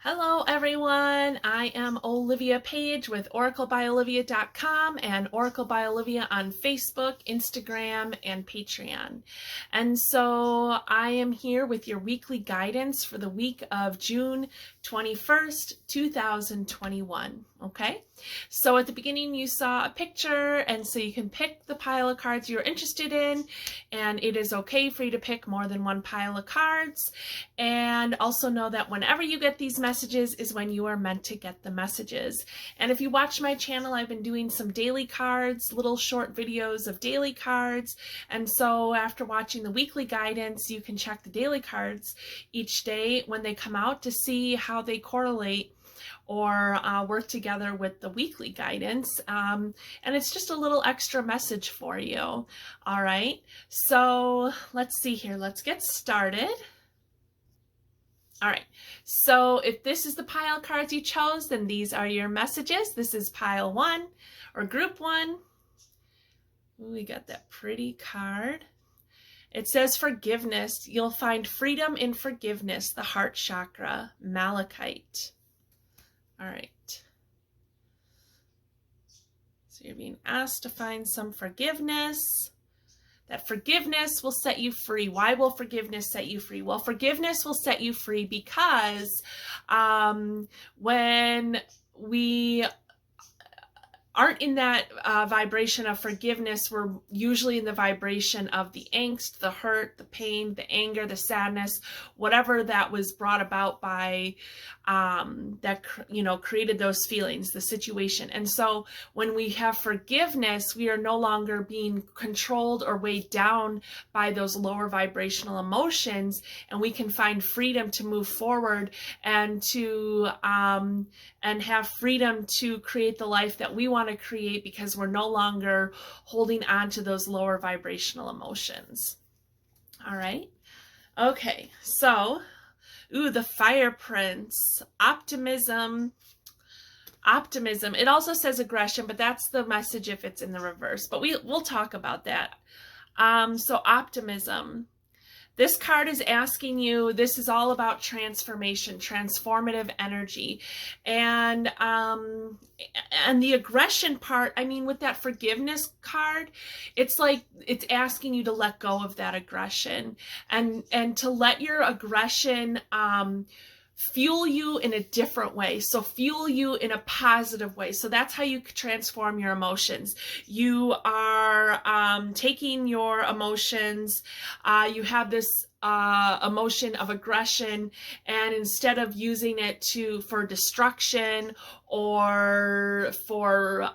Hello everyone, I am Olivia Page with oraclebyolivia.com and Oracle by Olivia on Facebook, Instagram, and Patreon. And so I am here with your weekly guidance for the week of June 21st, 2021. Okay, so at the beginning you saw a picture, and so you can pick the pile of cards you're interested in, and it is okay for you to pick more than one pile of cards. And also know that whenever you get these messages is when you are meant to get the messages. And if you watch my channel, I've been doing some daily cards, little short videos of daily cards. And so after watching the weekly guidance, you can check the daily cards each day when they come out to see how they correlate or work together with the weekly guidance. And it's just a little extra message for you. All right, so let's see here. Let's get started. All right, so if this is the pile cards you chose, then these are your messages. This is pile 1 or group 1. Ooh, we got that pretty card. It says forgiveness. You'll find freedom in forgiveness, the heart chakra, malachite. All right. So you're being asked to find some forgiveness. That forgiveness will set you free. Why will forgiveness set you free? Well, forgiveness will set you free because when we aren't in that vibration of forgiveness, we're usually in the vibration of the angst, the hurt, the pain, the anger, the sadness, whatever that was brought about by that created those feelings, the situation. And so when we have forgiveness, we are no longer being controlled or weighed down by those lower vibrational emotions, and we can find freedom to move forward and to and have freedom to create the life that we want to create, because we're no longer holding on to those lower vibrational emotions. All right. Okay. So, the fire prince, optimism. It also says aggression, but that's the message if it's in the reverse. But we'll talk about that. So optimism. This card is asking you, this is all about transformation, transformative energy. And the aggression part, I mean, with that forgiveness card, it's like it's asking you to let go of that aggression and to let your aggression fuel you in a different way. So fuel you in a positive way. So that's how you transform your emotions. You are taking your emotions, you have this emotion of aggression, and instead of using it for destruction or for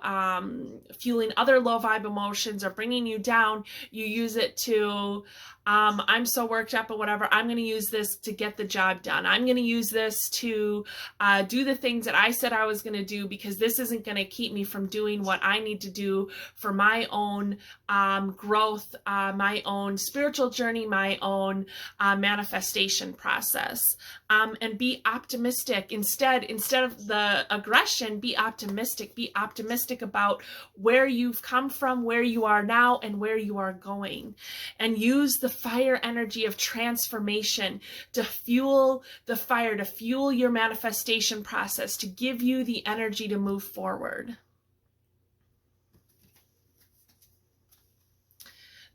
fueling other low vibe emotions or bringing you down, you use it to I'm so worked up or whatever, I'm going to use this to get the job done. I'm going to use this to do the things that I said I was going to do, because this isn't going to keep me from doing what I need to do for my own growth, my own spiritual journey, my own manifestation process. And be optimistic. Instead of the aggression, be optimistic. Be optimistic about where you've come from, where you are now, and where you are going. And use the fire energy of transformation to fuel the fire, to fuel your manifestation process, to give you the energy to move forward.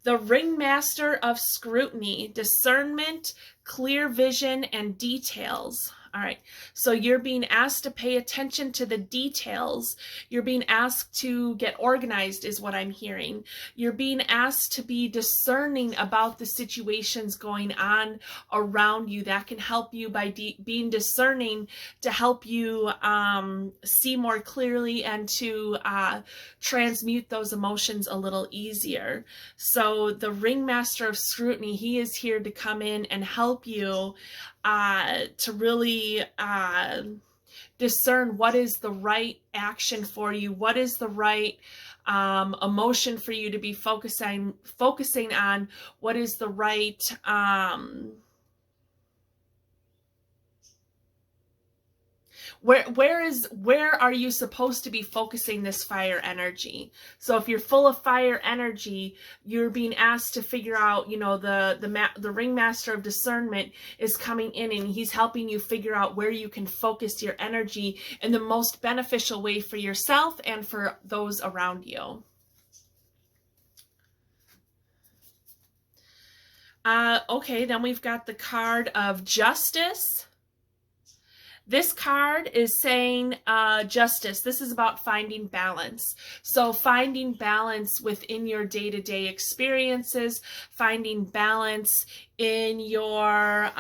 The ringmaster of scrutiny, discernment, clear vision, and details. All right, so you're being asked to pay attention to the details. You're being asked to get organized is what I'm hearing. You're being asked to be discerning about the situations going on around you. That can help you by being discerning, to help you see more clearly and to transmute those emotions a little easier. So the ringmaster of scrutiny, he is here to come in and help you to really discern what is the right action for you, what is the right emotion for you to be focusing on, what is the right Where are you supposed to be focusing this fire energy? So if you're full of fire energy, you're being asked to figure out, the ringmaster of discernment is coming in and he's helping you figure out where you can focus your energy in the most beneficial way for yourself and for those around you. Okay, then we've got the card of justice. This card is saying justice. This is about finding balance. So finding balance within your day-to-day experiences, finding balance in your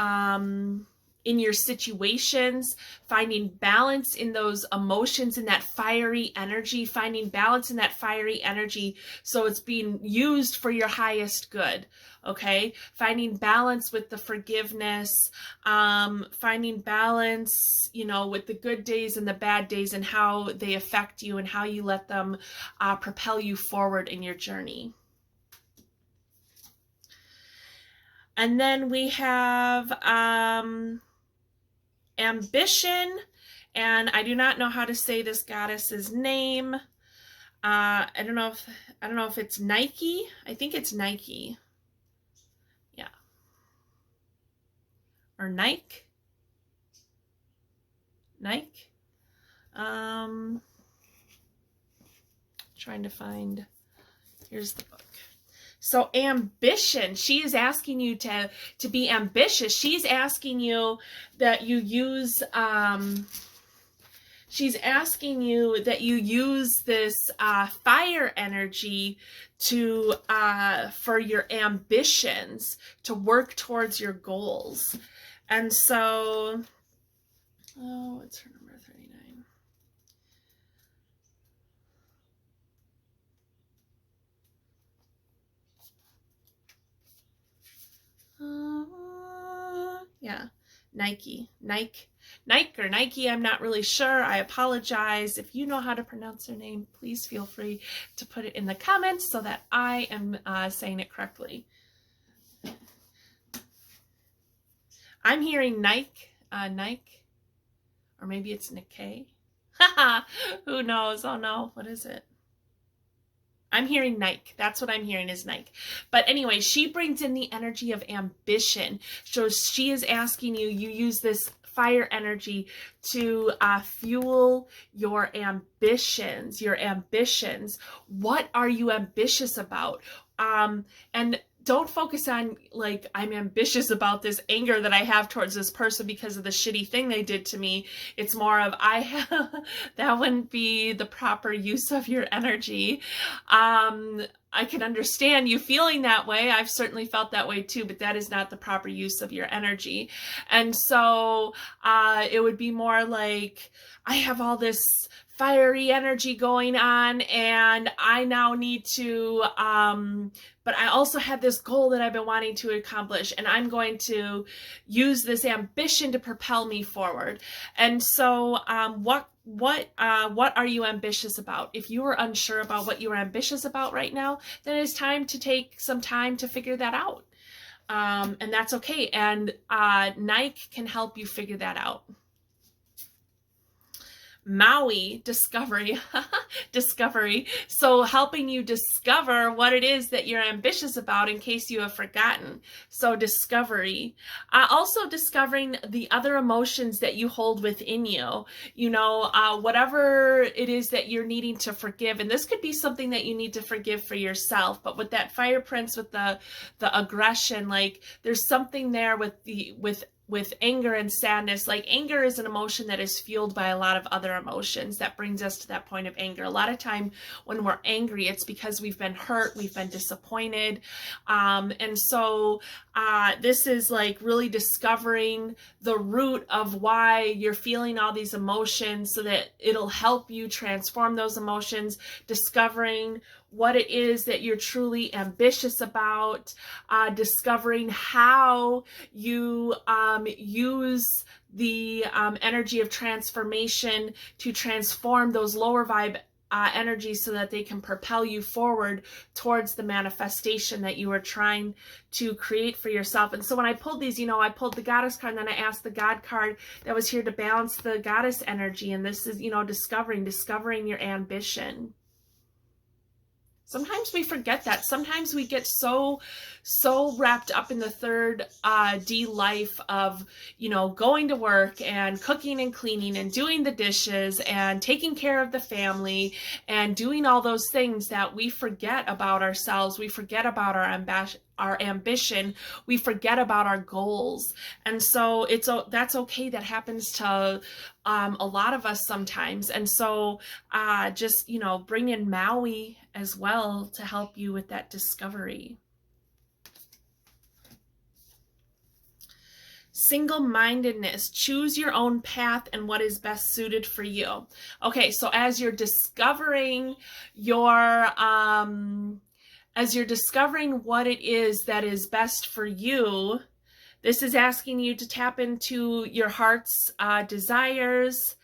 situations, finding balance in those emotions, in that fiery energy, finding balance in that fiery energy so it's being used for your highest good. Okay, finding balance with the forgiveness, finding balance, with the good days and the bad days and how they affect you and how you let them propel you forward in your journey. And then we have ambition, and I do not know how to say this goddess's name. I don't know if it's Nike. I think it's Nike. Or Nike. Trying to find, here's the book. So ambition, she is asking you to be ambitious. She's asking you that you use, this fire energy for your ambitions, to work towards your goals. And so, what's her number? 39. Yeah, Nike, I'm not really sure. I apologize. If you know how to pronounce her name, please feel free to put it in the comments so that I am saying it correctly. I'm hearing Nike, or maybe it's Nikkei. Who knows? Oh no, what is it? I'm hearing Nike. That's what I'm hearing is Nike. But anyway, she brings in the energy of ambition. So she is asking you use this fire energy to fuel your ambitions. What are you ambitious about? And don't focus on, like, I'm ambitious about this anger that I have towards this person because of the shitty thing they did to me. It's more of, that wouldn't be the proper use of your energy. I can understand you feeling that way. I've certainly felt that way too, but that is not the proper use of your energy. And so it would be more like, I have all this fiery energy going on and I now need to, but I also have this goal that I've been wanting to accomplish, and I'm going to use this ambition to propel me forward. And so what are you ambitious about? If you are unsure about what you are ambitious about right now, then it's time to take some time to figure that out. And that's okay. And Nike can help you figure that out. Maui, discovery. So helping you discover what it is that you're ambitious about in case you have forgotten. So discovery. Also discovering the other emotions that you hold within you. Whatever it is that you're needing to forgive. And this could be something that you need to forgive for yourself. But with that fire prince, with the aggression, like there's something there with anger and sadness. Like anger is an emotion that is fueled by a lot of other emotions that brings us to that point of anger. A lot of time when we're angry, it's because we've been hurt, we've been disappointed. And so this is like really discovering the root of why you're feeling all these emotions so that it'll help you transform those emotions, discovering what it is that you're truly ambitious about, discovering how you use the energy of transformation to transform those lower vibe energy so that they can propel you forward towards the manifestation that you are trying to create for yourself. And so when I pulled these, I pulled the goddess card, and then I asked the God card that was here to balance the goddess energy. And this is, discovering your ambition. Sometimes we forget that. Sometimes we get so wrapped up in the third D life of, going to work and cooking and cleaning and doing the dishes and taking care of the family and doing all those things that we forget about ourselves. We forget about our ambition. We forget about our goals. And so that's okay. That happens to a lot of us sometimes. And so just, bring in Maui as well to help you with that discovery. Single-mindedness, choose your own path and what is best suited for you. Okay, so as you're discovering what it is that is best for you, this is asking you to tap into your heart's desires.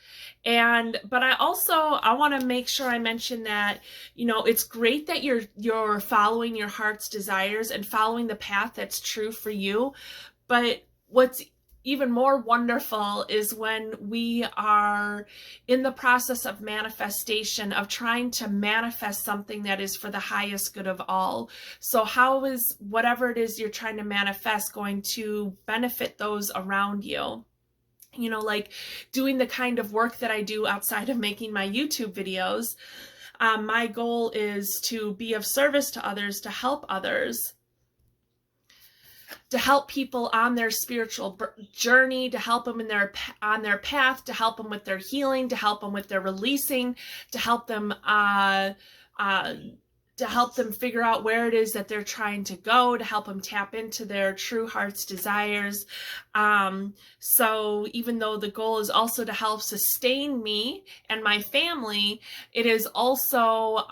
But I want to make sure I mention that, it's great that you're following your heart's desires and following the path that's true for you. But what's even more wonderful is when we are in the process of manifestation, of trying to manifest something that is for the highest good of all. So how is whatever it is you're trying to manifest going to benefit those around you? Like doing the kind of work that I do outside of making my YouTube videos. My goal is to be of service to others, to help others, to help people on their spiritual journey, to help them on their path, to help them with their healing, to help them with their releasing, to help them figure out where it is that they're trying to go, to help them tap into their true heart's desires. So even though the goal is also to help sustain me and my family, it is also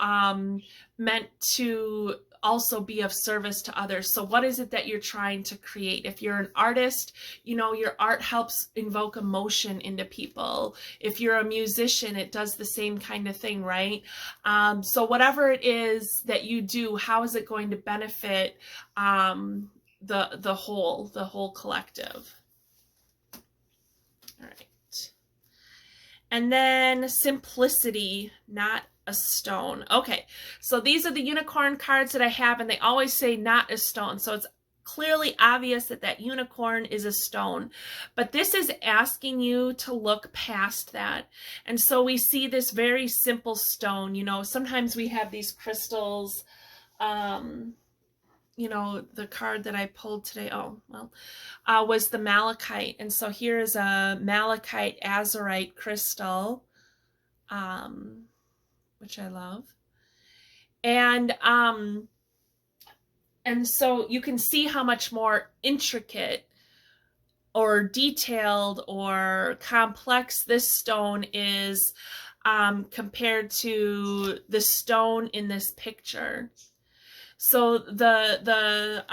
meant to also be of service to others. So what is it that you're trying to create? If you're an artist, your art helps invoke emotion into people. If you're a musician, it does the same kind of thing, right? So whatever it is that you do, how is it going to benefit the whole collective? All right. And then simplicity, not a stone. Okay, so these are the unicorn cards that I have, and they always say not a stone. So it's clearly obvious that unicorn is a stone. But this is asking you to look past that. And so we see this very simple stone. Sometimes we have these crystals. The card that I pulled today, was the malachite. And so here is a malachite azurite crystal, which I love. And so you can see how much more intricate or detailed or complex this stone is compared to the stone in this picture. So the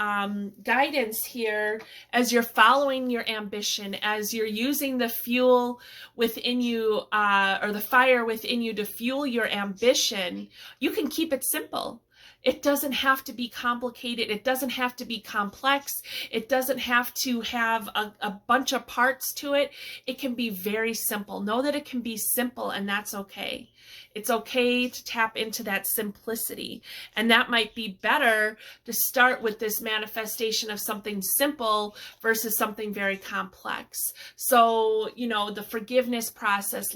guidance here, as you're following your ambition, as you're using the fuel within you, or the fire within you to fuel your ambition, you can keep it simple. It doesn't have to be complicated. It doesn't have to be complex. It doesn't have to have a bunch of parts to it. It can be very simple. Know that it can be simple, and that's okay. It's okay to tap into that simplicity. And that might be better to start with this manifestation of something simple versus something very complex. So, the forgiveness process,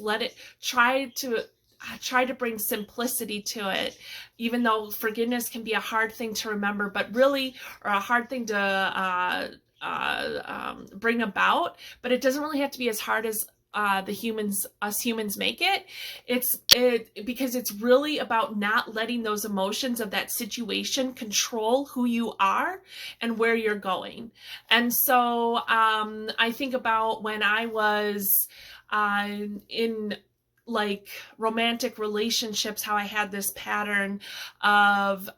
try to bring simplicity to it, even though forgiveness can be a hard thing to remember, or a hard thing to bring about, but it doesn't really have to be as hard as us humans make it. Because it's really about not letting those emotions of that situation control who you are and where you're going. And so I think about when I was in romantic relationships, how I had this pattern of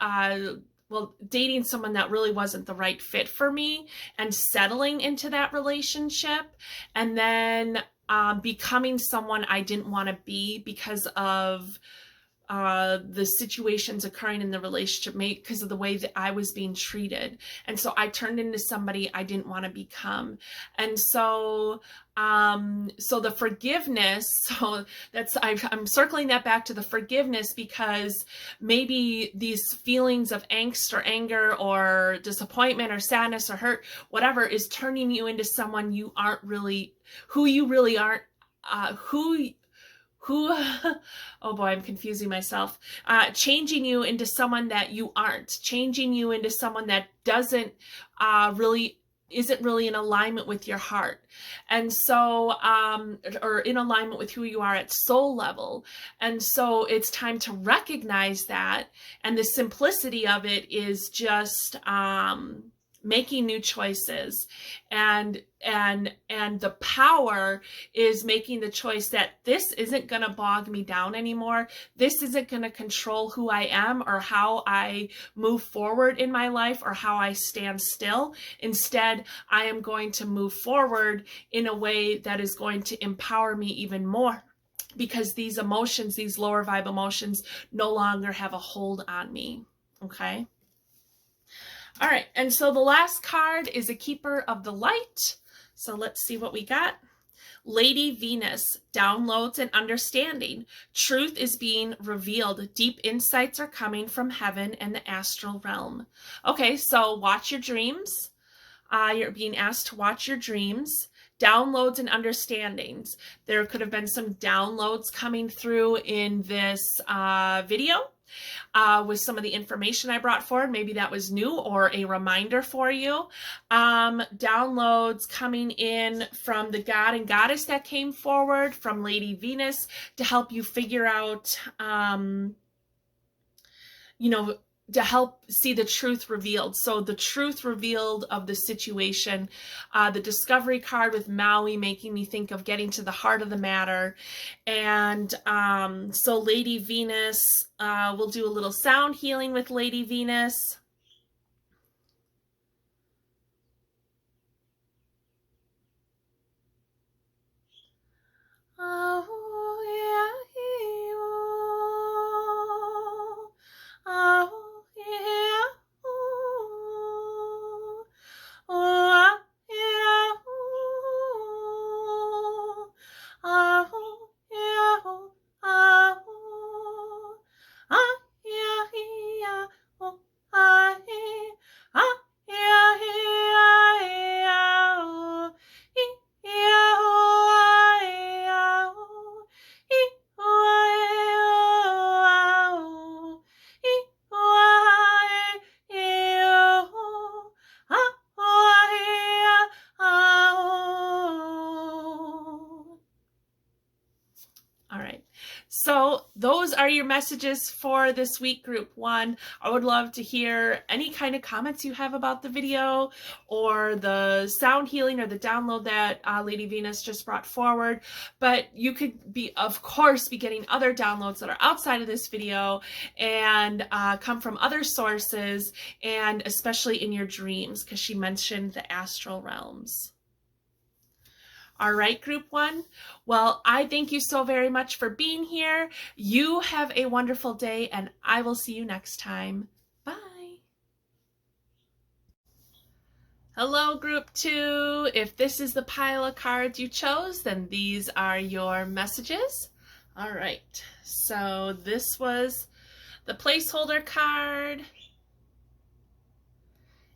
dating someone that really wasn't the right fit for me and settling into that relationship, and then becoming someone I didn't want to be because of the situations occurring in the relationship, because of the way that I was being treated. And so I turned into somebody I didn't want to become. And so so the forgiveness, so I'm circling that back to the forgiveness, because maybe these feelings of angst or anger or disappointment or sadness or hurt, whatever, is turning you into someone you aren't really, who you really aren't, who oh boy, I'm confusing myself. Changing you into someone that you aren't, changing you into someone that isn't really in alignment with your heart. And so, or in alignment with who you are at soul level. And so it's time to recognize that. And the simplicity of it is just, making new choices, and the power is making the choice that this isn't going to bog me down anymore. This isn't going to control who I am or how I move forward in my life or how I stand still. Instead, I am going to move forward in a way that is going to empower me even more, because these emotions, these lower vibe emotions, no longer have a hold on me. Okay. All right, and so the last card is a Keeper of the Light. So let's see what we got. Lady Venus, downloads and understanding. Truth is being revealed. Deep insights are coming from heaven and the astral realm. Okay, so watch your dreams. You're being asked to watch your dreams. Downloads and understandings. There could have been some downloads coming through in this video. With some of the information I brought forward. Maybe that was new or a reminder for you. Downloads coming in from the God and Goddess that came forward, from Lady Venus, to help you figure out, to help see the truth revealed. So the truth revealed of the situation, the discovery card with Maui making me think of getting to the heart of the matter. And so Lady Venus, we'll do a little sound healing with Lady Venus. So those are your messages for this week, group 1. I would love to hear any kind of comments you have about the video or the sound healing or the download that Lady Venus just brought forward. But you could be, of course, be getting other downloads that are outside of this video and come from other sources, and especially in your dreams, because she mentioned the astral realms. All right, group 1. Well, I thank you so very much for being here. You have a wonderful day, and I will see you next time. Bye. Hello, group 2. If this is the pile of cards you chose, then these are your messages. All right, so this was the placeholder card.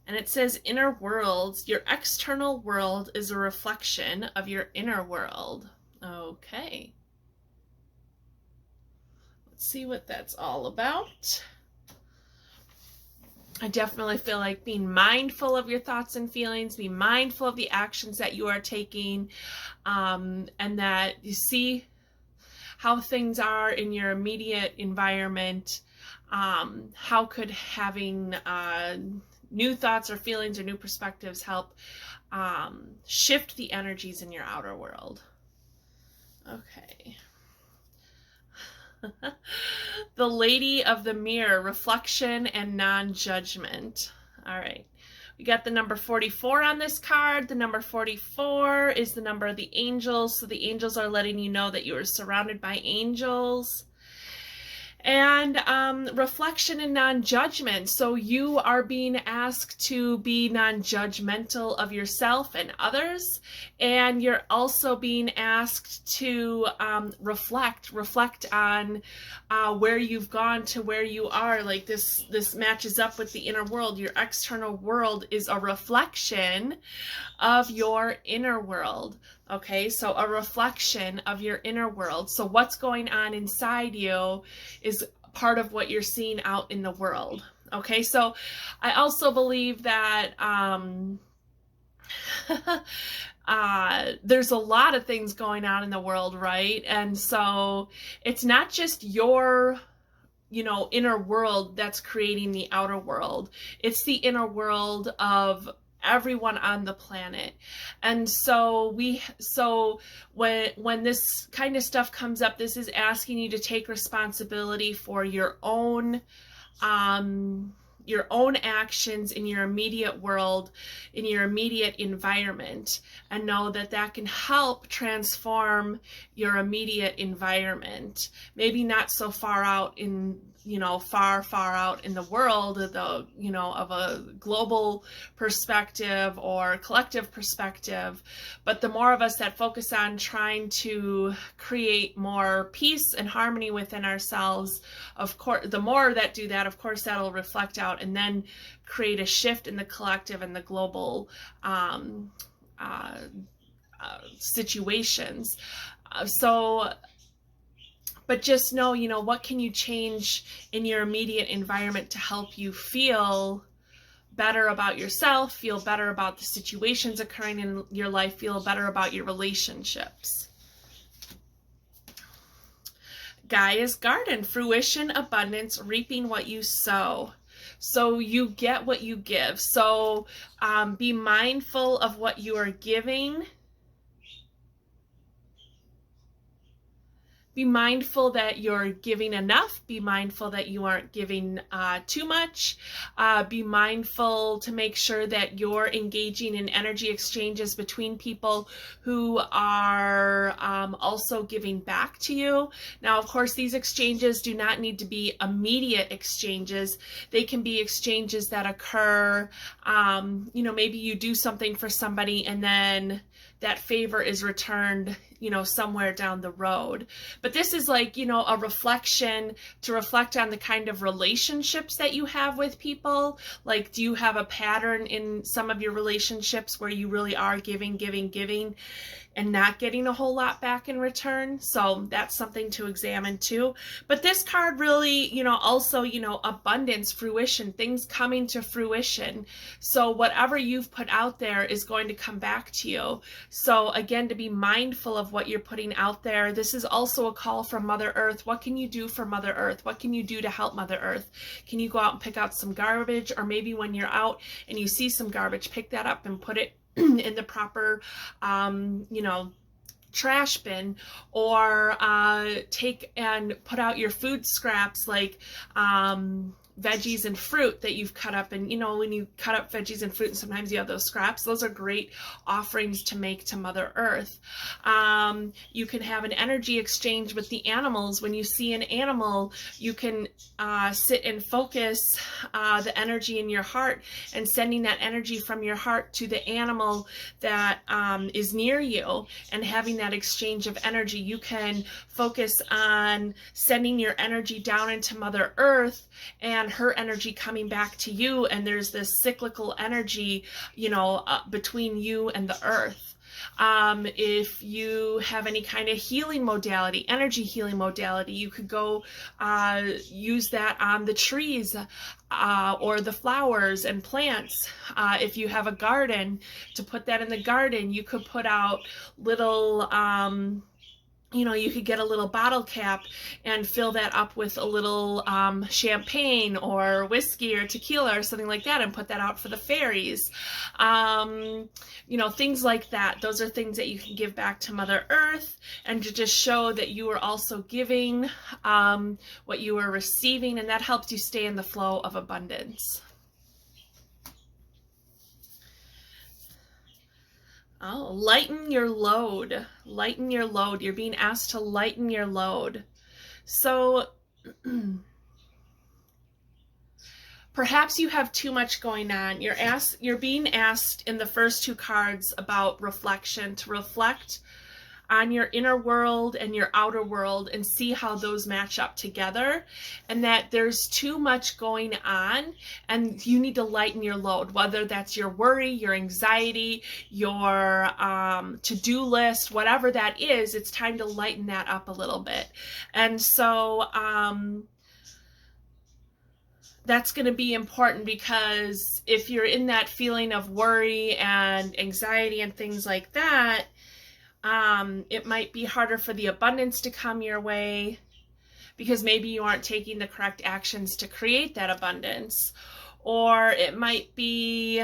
And it says inner worlds. Your external world is a reflection of your inner world. Okay. Let's see what that's all about. I definitely feel like being mindful of your thoughts and feelings, be mindful of the actions that you are taking, and that you see how things are in your immediate environment. How could having new thoughts or feelings or new perspectives help shift the energies in your outer world? Okay. The Lady of the Mirror, reflection and non-judgment. All right. We got the number 44 on this card. The number 44 is the number of the angels. So the angels are letting you know that you are surrounded by angels. And reflection and non-judgment. So you are being asked to be non-judgmental of yourself and others, and you're also being asked to reflect on where you've gone to where you are. Like this matches up with the inner world. Your external world is a reflection of your inner world. Okay, so a reflection of your inner world. So what's going on inside you is part of what you're seeing out in the world. Okay, so I also believe that there's a lot of things going on in the world, right? And so it's not just your inner world that's creating the outer world. It's the inner world of everyone on the planet. And so when this kind of stuff comes up, this is asking you to take responsibility for your own actions in your immediate world, in your immediate environment, and know that that can help transform your immediate environment. Maybe not so far out in far out in the world, of a global perspective or collective perspective, but the more of us that focus on trying to create more peace and harmony within ourselves, of course, the more that do that, of course, that'll reflect out and then create a shift in the collective and the global situations. But just know, what can you change in your immediate environment to help you feel better about yourself, feel better about the situations occurring in your life, feel better about your relationships. Gaia's garden, fruition, abundance, reaping what you sow. So you get what you give. So be mindful of what you are giving. Be mindful that you're giving enough. Be mindful that you aren't giving too much. Be mindful to make sure that you're engaging in energy exchanges between people who are also giving back to you. Now, of course, these exchanges do not need to be immediate exchanges. They can be exchanges that occur, maybe you do something for somebody and then that favor is returned, somewhere down the road. But this is like, a reflection to reflect on the kind of relationships that you have with people. Like, do you have a pattern in some of your relationships where you really are giving, and not getting a whole lot back in return? So that's something to examine too. But this card really, also, abundance, fruition, things coming to fruition. So whatever you've put out there is going to come back to you. So again, to be mindful of what you're putting out there. This is also a call from Mother Earth. What can you do for Mother Earth? What can you do to help Mother Earth? Can you go out and pick out some garbage? Or maybe when you're out and you see some garbage, pick that up and put it in the proper, trash bin, or take and put out your food scraps, like veggies and fruit that you've cut up. And when you cut up veggies and fruit, and sometimes you have those scraps, those are great offerings to make to Mother Earth. You can have an energy exchange with the animals. When you see an animal, you can sit and focus the energy in your heart and sending that energy from your heart to the animal that is near you, and having that exchange of energy. You can focus on sending your energy down into Mother Earth and her energy coming back to you, and there's this cyclical energy, between you and the earth. If you have any kind of healing modality, energy healing modality, you could go use that on the trees or the flowers and plants. If you have a garden, to put that in the garden, you could put out little you could get a little bottle cap and fill that up with a little champagne or whiskey or tequila or something like that, and put that out for the fairies. Things like that. Those are things that you can give back to Mother Earth, and to just show that you are also giving what you are receiving, and that helps you stay in the flow of abundance. Oh, lighten your load. Lighten your load. You're being asked to lighten your load. So Perhaps you have too much going on. You're being asked in the first two cards about reflection, to reflect on your inner world and your outer world and see how those match up together, and that there's too much going on and you need to lighten your load, whether that's your worry, your anxiety, your to-do list, whatever that is. It's time to lighten that up a little bit. And so that's going to be important, because if you're in that feeling of worry and anxiety and things like that, it might be harder for the abundance to come your way, because maybe you aren't taking the correct actions to create that abundance. Or it might be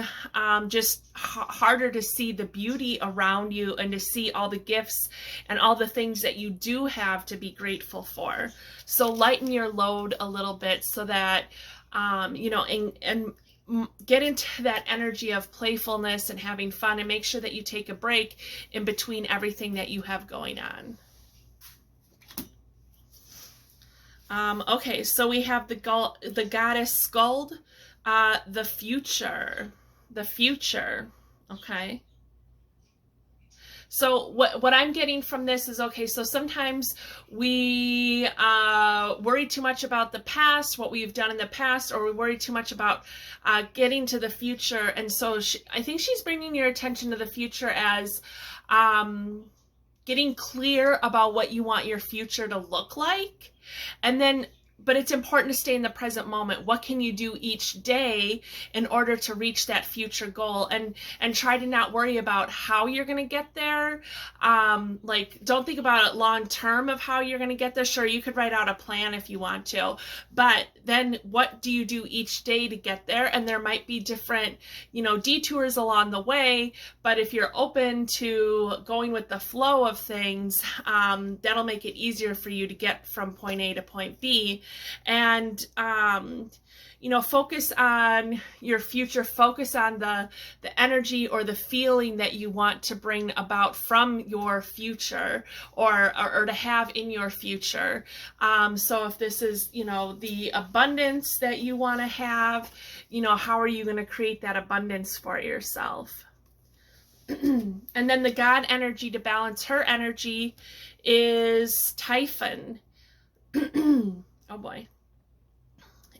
just harder to see the beauty around you and to see all the gifts and all the things that you do have to be grateful for. So lighten your load a little bit, so that you know, and get into that energy of playfulness and having fun, and make sure that you take a break in between everything that you have going on. Okay, so we have the goddess Skuld, the future, okay. So what I'm getting from this is, okay, so sometimes we worry too much about the past, what we've done in the past, or we worry too much about getting to the future. And so I think she's bringing your attention to the future as getting clear about what you want your future to look like. And then, but it's important to stay in the present moment. What can you do each day in order to reach that future goal? And try to not worry about how you're going to get there. Like, don't think about it long term of how you're going to get there. Sure, you could write out a plan if you want to, but then what do you do each day to get there? And there might be different, you know, detours along the way, but if you're open to going with the flow of things, that'll make it easier for you to get from point A to point B. And you know, focus on your future, focus on the energy or the feeling that you want to bring about from your future, or to have in your future. So if this is, you know, the abundance that you want to have, you know, how are you going to create that abundance for yourself? And then the God energy to balance her energy is Typhon. Oh boy.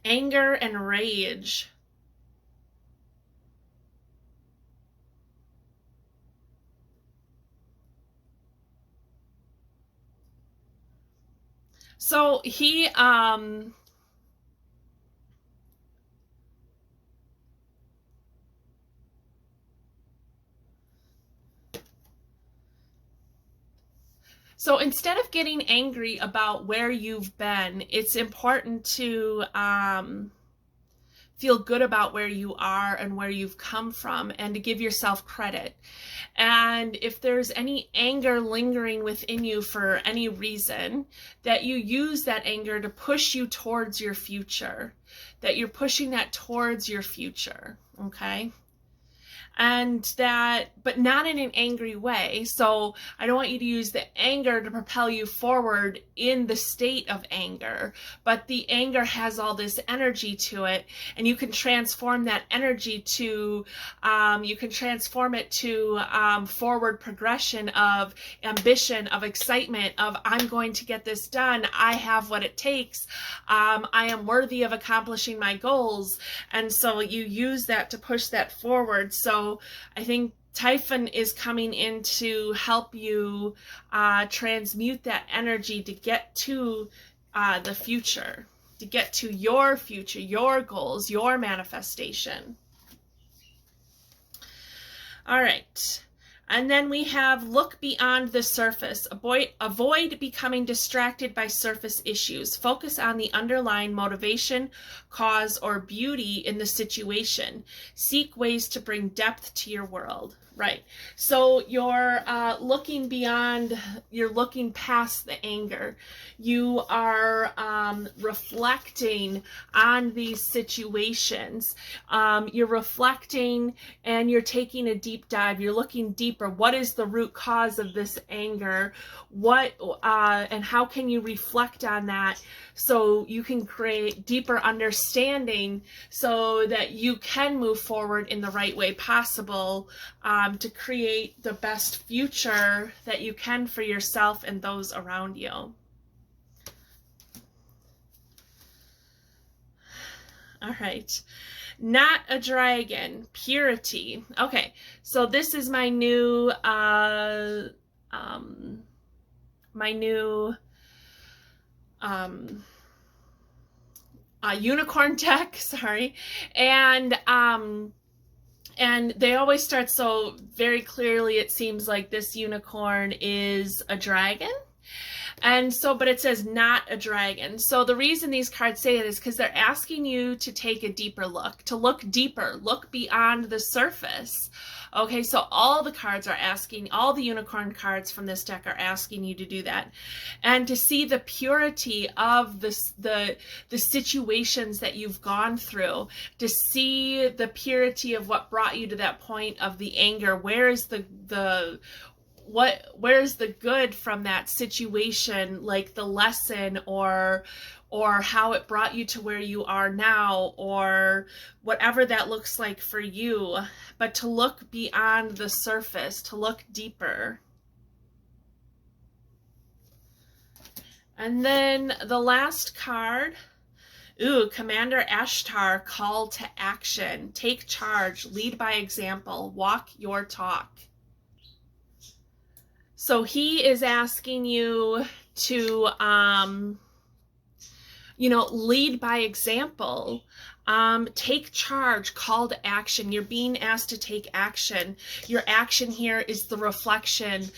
Anger and rage. So he so instead of getting angry about where you've been, it's important to feel good about where you are and where you've come from, and to give yourself credit. And if there's any anger lingering within you for any reason, that you use that anger to push you towards your future, that you're pushing that towards your future, okay? And that, but not in an angry way. So I don't want you to use the anger to propel you forward in the state of anger, but the anger has all this energy to it, and you can transform that energy to, forward progression of ambition, of excitement, of I'm going to get this done. I have what it takes. I am worthy of accomplishing my goals. And so you use that to push that forward. So I think Typhon is coming in to help you transmute that energy to get to the future, to get to your future, your goals, your manifestation. All right. And then we have look beyond the surface. Avoid becoming distracted by surface issues. Focus on the underlying motivation, cause, or beauty in the situation. Seek ways to bring depth to your world. Right. So you're looking beyond, you're looking past the anger. You are reflecting on these situations. You're reflecting and you're taking a deep dive. You're looking deeper. What is the root cause of this anger? What and how can you reflect on that so you can create deeper understanding so that you can move forward in the right way possible, to create the best future that you can for yourself and those around you. All right. Not a dragon, purity. Okay, so this is my new unicorn deck, sorry. And they always start so very clearly, it seems like this unicorn is a dragon. And so, but it says not a dragon. So the reason these cards say it is because they're asking you to take a deeper look, to look deeper, look beyond the surface. Okay, so all the cards are asking, all the unicorn cards from this deck are asking you to do that. And to see the purity of the situations that you've gone through, to see the purity of what brought you to that point of the anger. Where's the good from that situation, like the lesson or how it brought you to where you are now, or whatever that looks like for you, but to look beyond the surface, to look deeper. And then the last card, Commander Ashtar, call to action. Take charge, lead by example, walk your talk. So he is asking you to, lead by example, take charge, call to action. You're being asked to take action. Your action here is the reflection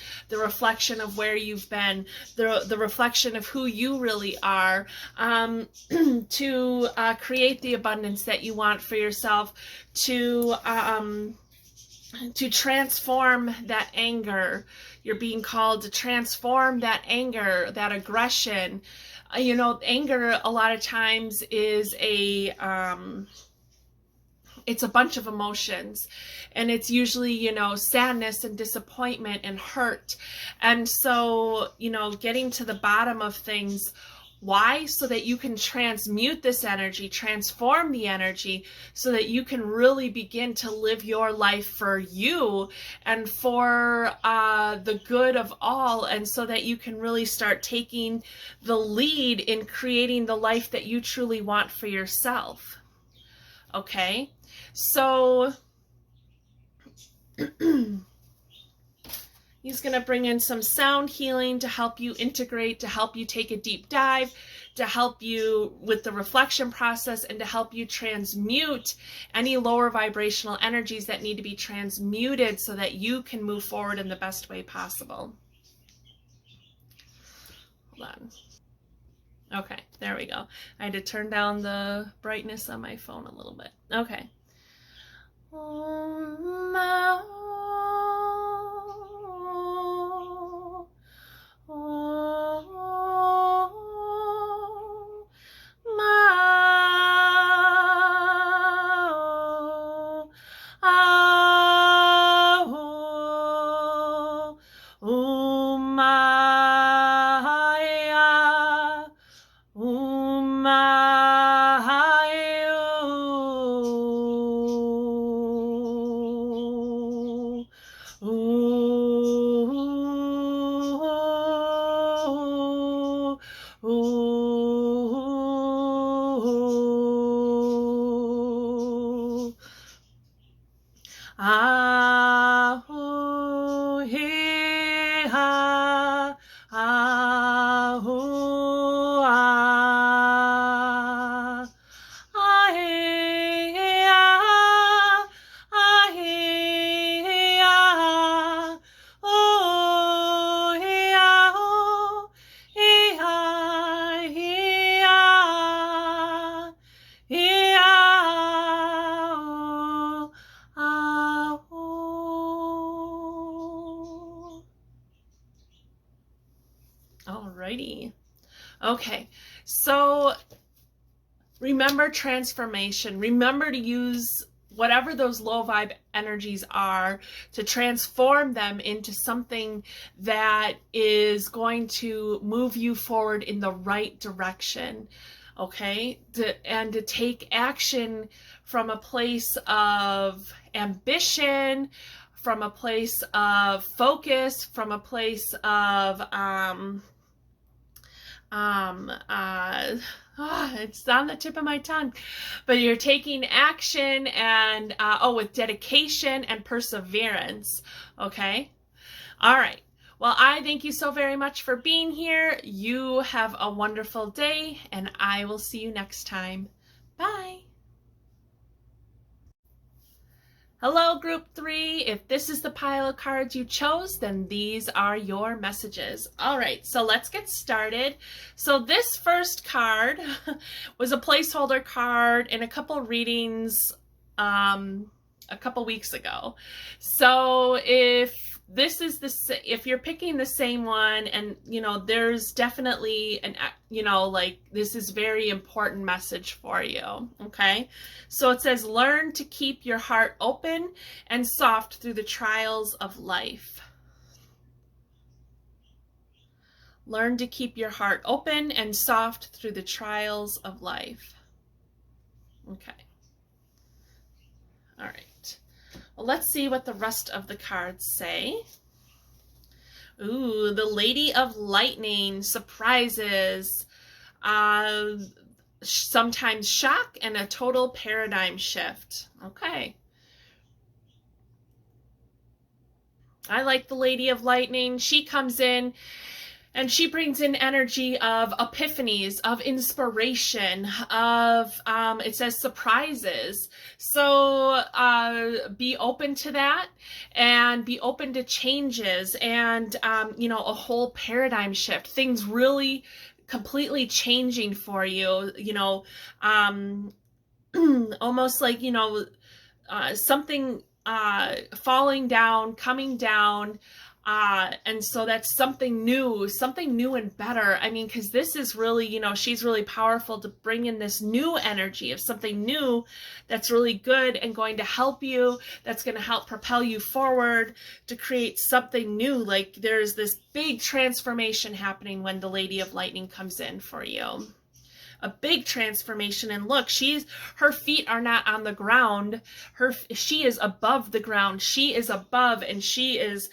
of where you've been, the reflection of who you really are, to create the abundance that you want for yourself, to transform that anger. You're being called to transform that anger, that aggression. Anger a lot of times is it's a bunch of emotions, and it's usually, sadness and disappointment and hurt. And so, getting to the bottom of things. Why? So that you can transmute this energy, transform the energy, so that you can really begin to live your life for you and for the good of all, and so that you can really start taking the lead in creating the life that you truly want for yourself. Okay? So he's going to bring in some sound healing to help you integrate, to help you take a deep dive, to help you with the reflection process, and to help you transmute any lower vibrational energies that need to be transmuted so that you can move forward in the best way possible. Hold on. Okay, there we go. I had to turn down the brightness on my phone a little bit. Okay. Alrighty. Okay, so remember transformation. Remember to use whatever those low vibe energies are to transform them into something that is going to move you forward in the right direction. Okay, and to take action from a place of ambition, from a place of focus, from a place of it's on the tip of my tongue, but you're taking action and with dedication and perseverance. Okay. All right. Well, I thank you so very much for being here. You have a wonderful day, and I will see you next time. Bye. Hello, Group 3. If this is the pile of cards you chose, then these are your messages. All right, so let's get started. So this first card was a placeholder card in a couple readings a couple weeks ago. So if this is if you're picking the same one, and there's definitely this is very important message for you. Okay, so it says, learn to keep your heart open and soft through the trials of life. Learn to keep your heart open and soft through the trials of life. Okay. All right. Well, let's see what the rest of the cards say. Ooh, the Lady of Lightning, surprises, sometimes shock, and a total paradigm shift. Okay. I like the Lady of Lightning. She comes in and she brings in energy of epiphanies, of inspiration, of, it says surprises. So be open to that and be open to changes and, a whole paradigm shift. Things really completely changing for you, almost like, something falling down, coming down. And so that's something new and better. I mean, because this is really, she's really powerful to bring in this new energy of something new that's really good and going to help you, that's going to help propel you forward to create something new. Like there's this big transformation happening when the Lady of Lightning comes in for you. A big transformation, and look, her feet are not on the ground. She is above the ground. She is above, and she is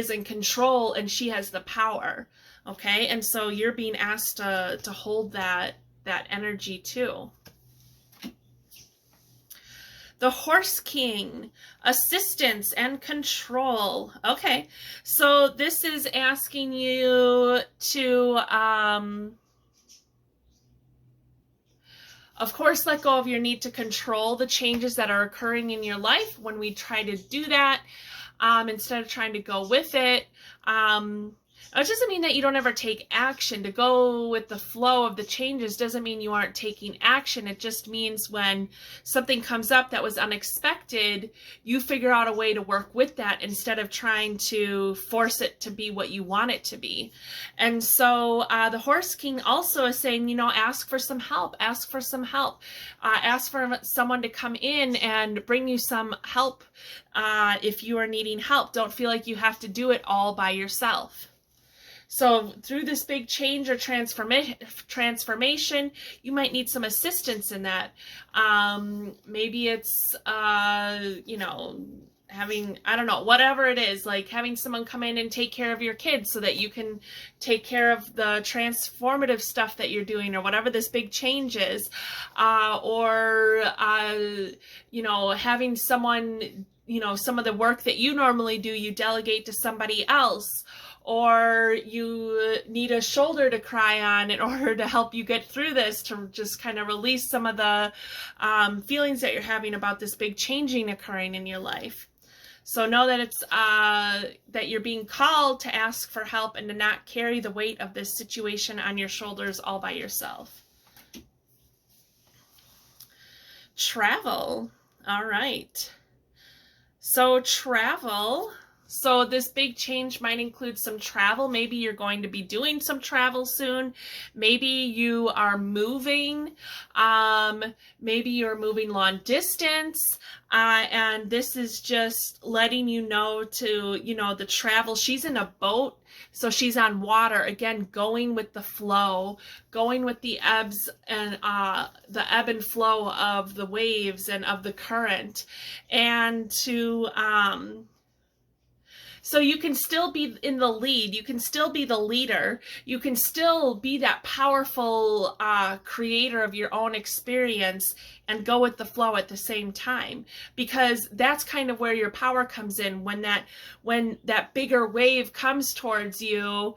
in control, and she has the power. Okay, and so you're being asked to hold that energy too. The Horse King, assistance and control. Okay, so this is asking you to of course, let go of your need to control the changes that are occurring in your life. When we try to do that, instead of trying to go with it, it doesn't mean that you don't ever take action. To go with the flow of the changes doesn't mean you aren't taking action. It just means when something comes up that was unexpected, you figure out a way to work with that instead of trying to force it to be what you want it to be. And so the Horse King also is saying, ask for some help. Ask for some help. Ask for someone to come in and bring you some help if you are needing help. Don't feel like you have to do it all by yourself. So through this big change or transformation, you might need some assistance in that. Maybe it's, having, I don't know, whatever it is, like having someone come in and take care of your kids so that you can take care of the transformative stuff that you're doing or whatever this big change is. Or having someone, some of the work that you normally do, you delegate to somebody else. Or you need a shoulder to cry on in order to help you get through this, to just kind of release some of the feelings that you're having about this big changing occurring in your life. So know that it's that you're being called to ask for help and to not carry the weight of this situation on your shoulders all by yourself. Travel. All right. So travel. So this big change might include some travel. Maybe you're going to be doing some travel soon. Maybe you are moving. Maybe you're moving long distance. And this is just letting you know to, the travel. She's in a boat, so she's on water. Again, going with the flow, going with the ebbs and the ebb and flow of the waves and of the current. And so you can still be in the lead. You can still be the leader. You can still be that powerful creator of your own experience and go with the flow at the same time, because that's kind of where your power comes in. When that bigger wave comes towards you,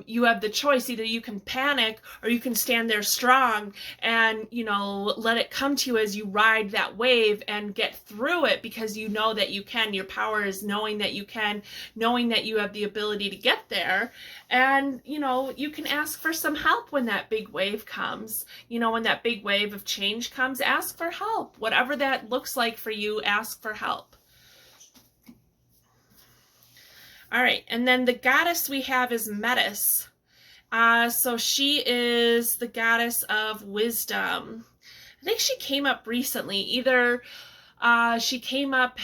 you have the choice. Either you can panic or you can stand there strong and, let it come to you as you ride that wave and get through it, because you know that you can. Your power is knowing that you can, knowing that you have the ability to get there. And, you can ask for some help when that big wave comes. When that big wave of change comes, ask for help. Whatever that looks like for you, ask for help. All right, and then the goddess we have is Metis. So she is the goddess of wisdom. I think she came up recently. Either she came up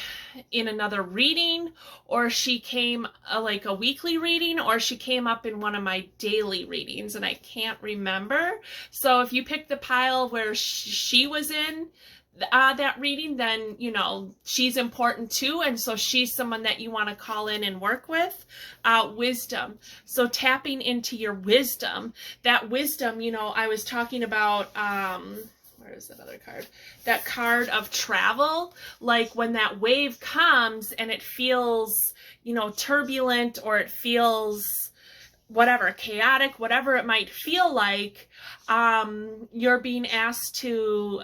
in another reading, or she came like a weekly reading, or she came up in one of my daily readings, and I can't remember. So if you pick the pile where she was in that reading, then she's important too, and so she's someone that you want to call in and work with. Wisdom. So tapping into your wisdom. That wisdom, I was talking about where is that other card? That card of travel. Like when that wave comes and it feels, turbulent, or it feels whatever, chaotic, whatever it might feel like, you're being asked to,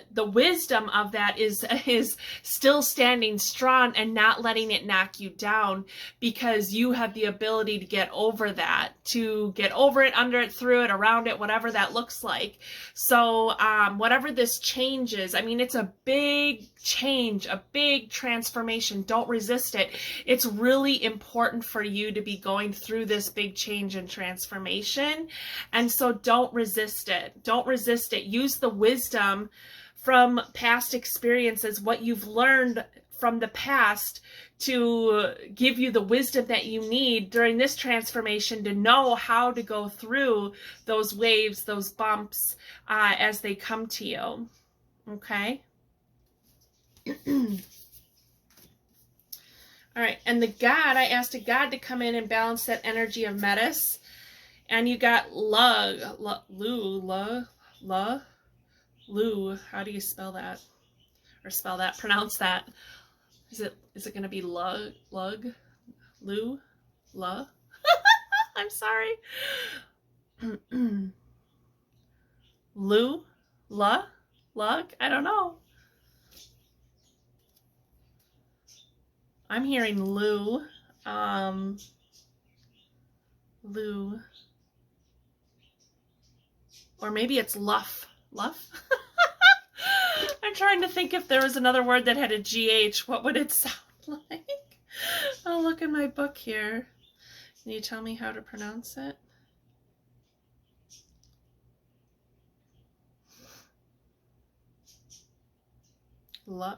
the wisdom of that is still standing strong and not letting it knock you down, because you have the ability to get over that, to get over it, under it, through it, around it, whatever that looks like. So whatever this change is, it's a big change, a big transformation. Don't resist it. It's really important for you to be going through this big change and transformation. And so don't resist it. Don't resist it. Use the wisdom from past experiences, what you've learned from the past, to give you the wisdom that you need during this transformation to know how to go through those waves, those bumps, as they come to you. Okay? All right, and the God, I asked a God to come in and balance that energy of Metis. And you got Lu. How do you spell that? Or spell that, pronounce that. Is it going to be Lug? Lu? La? I'm sorry. Lu? La? Lug? I don't know. I'm hearing Lu. Lu. Or maybe it's Luff. Luff? I'm trying to think if there was another word that had a GH. What would it sound like? I'll look in my book here. Can you tell me how to pronounce it?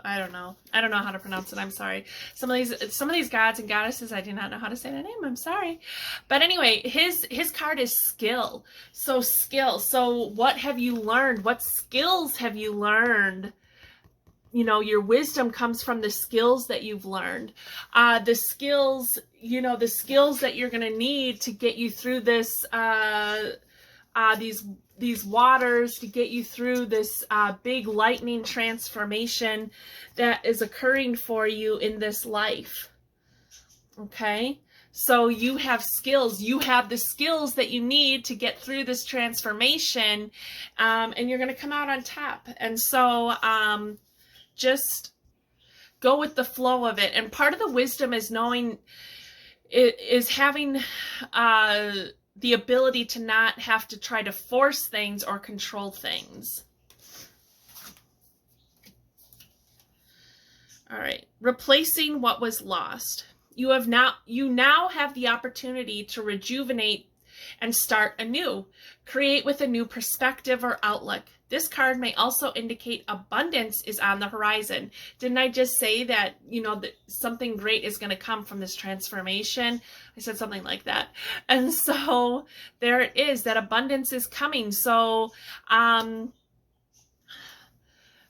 I don't know. I don't know how to pronounce it. I'm sorry. Some of these gods and goddesses, I do not know how to say their name. I'm sorry. But anyway, his card is skill. So skill. So what have you learned? What skills have you learned? Your wisdom comes from the skills that you've learned. The skills that you're going to need to get you through this, these waters, to get you through this big lightning transformation that is occurring for you in this life. Okay? So you have skills. You have the skills that you need to get through this transformation, and you're going to come out on top. And so just go with the flow of it. And part of the wisdom is having the ability to not have to try to force things or control things. All right. Replacing what was lost. you now have the opportunity to rejuvenate and start anew. Create with a new perspective or outlook. This card may also indicate abundance is on the horizon. Didn't I just say that, that something great is going to come from this transformation? I said something like that. And so there it is, that abundance is coming. So,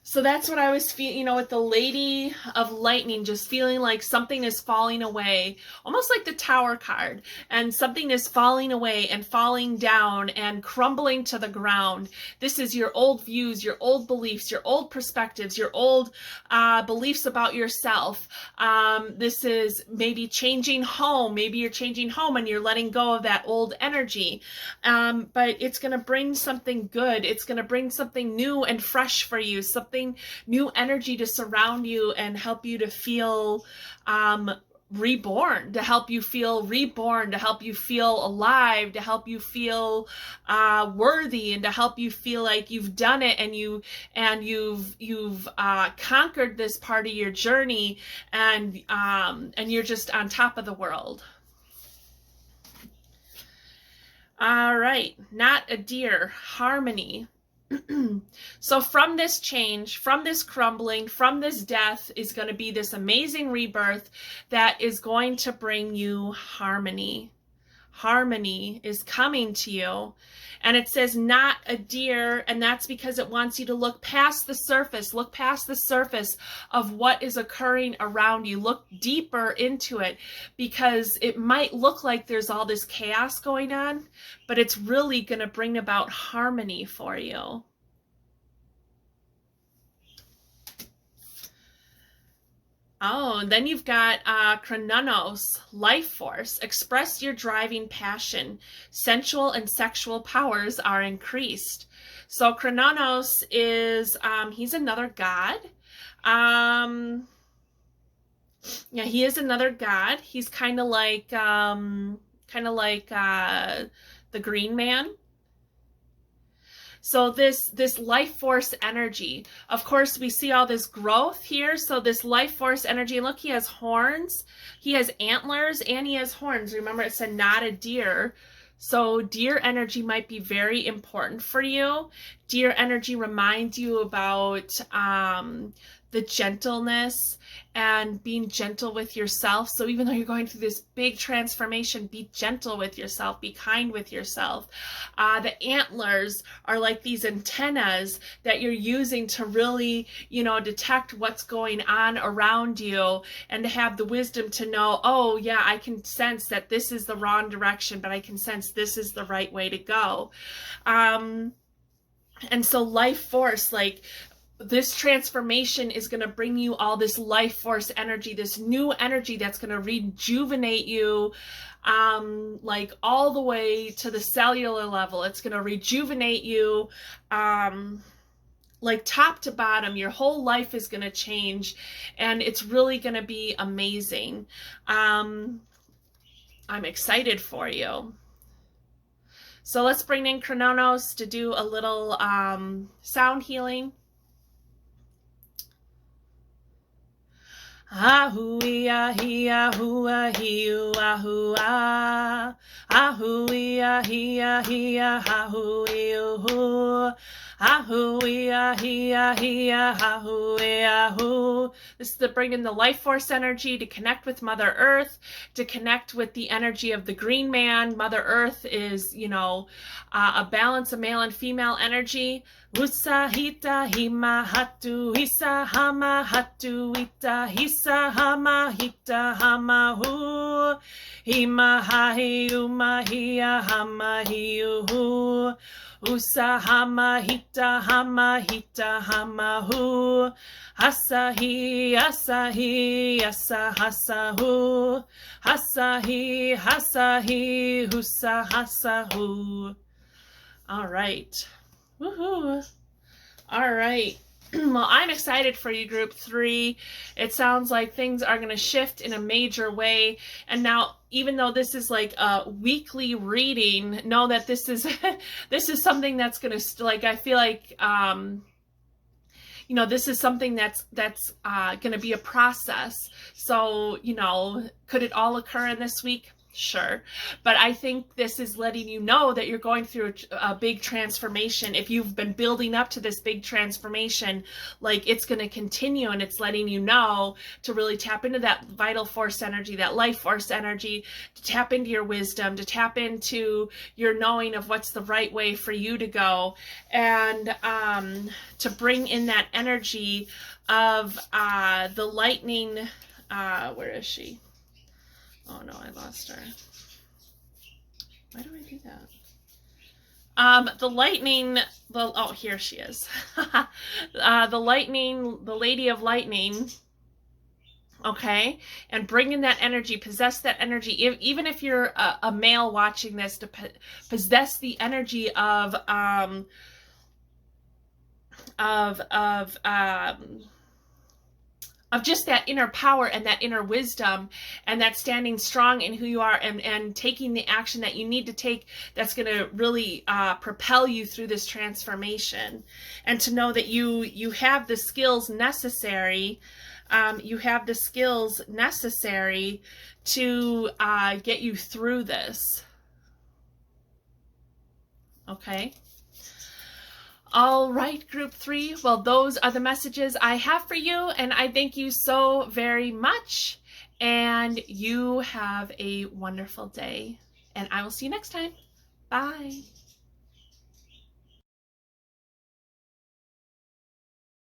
so that's what I was feeling, with the Lady of Lightning, just feeling like something is falling away, almost like the Tower card, and something is falling away and falling down and crumbling to the ground. This is your old views, your old beliefs, your old perspectives, your old beliefs about yourself. This is maybe changing home. Maybe you're changing home and you're letting go of that old energy. But it's going to bring something good. It's going to bring something new and fresh for you, something new energy to surround you and help you to feel reborn, to help you feel alive, to help you feel worthy, and to help you feel like you've done it and you've conquered this part of your journey, and you're just on top of the world. All right, not a deer, harmony. So from this change, from this crumbling, from this death is going to be this amazing rebirth that is going to bring you harmony. Harmony is coming to you. And it says not a deer, and that's because it wants you to look past the surface of what is occurring around you. Look deeper into it, because it might look like there's all this chaos going on, but it's really going to bring about harmony for you. Oh, and then you've got Chronos, life force. Express your driving passion. Sensual and sexual powers are increased. So Chronos is, he's another god. Yeah, he is another god. He's kind of like the Green Man. So this life force energy, of course, we see all this growth here. So this life force energy, look, he has horns, he has antlers, and he has horns. Remember, it said not a deer. So deer energy might be very important for you. Deer energy reminds you about the gentleness and being gentle with yourself. So even though you're going through this big transformation, be gentle with yourself, be kind with yourself. The antlers are like these antennas that you're using to really, detect what's going on around you, and to have the wisdom to know, oh yeah, I can sense that this is the wrong direction, but I can sense this is the right way to go. And so life force, like, this transformation is going to bring you all this life force energy, this new energy that's going to rejuvenate you, like all the way to the cellular level. It's going to rejuvenate you, like top to bottom. Your whole life is going to change, and it's really going to be amazing. I'm excited for you. So let's bring in Chronos to do a little sound healing. Ahuia hia hua hiu ahua. Ahuia hia hia ahuiu hu. Ahuia hia hia ahuia hu. This is to bring in the life force energy, to connect with Mother Earth, to connect with the energy of the Green Man. Mother Earth is, a balance of male and female energy. Usa hita hima hatu hisa hama hatu ita hisa hama hita hama hu. Hima hahi uma hia hama hiu hu. Usa hama hita hama hu. Hasahi asahi asa hasa hu. Hasahi hasahi husa hasa hu. All right. Woohoo. All right. Well, I'm excited for you, Group 3. It sounds like things are going to shift in a major way. And now, even though this is like a weekly reading, know that this is this is something that's going to, like, I feel like, you know, this is something that's going to be a process. So, you know, could it all occur in this week? Sure. But I think this is letting you know that you're going through a big transformation. If you've been building up to this big transformation, like, it's going to continue, and it's letting you know to really tap into that vital force energy, that life force energy, to tap into your wisdom, to tap into your knowing of what's the right way for you to go, and to bring in that energy of the lightning. Where is she? Oh no, I lost her. Why do I do that? The lightning, oh, here she is. The lightning, the Lady of Lightning. Okay, and bring in that energy, possess that energy. Even if you're a male watching this, to possess the energy of just that inner power and that inner wisdom, and that standing strong in who you are, and taking the action that you need to take, that's going to really propel you through this transformation. And to know that you have the skills necessary, you have the skills necessary to get you through this. Okay. All right, group 3. Well, those are the messages I have for you, and I thank you so very much. And you have a wonderful day, and I will see you next time. Bye.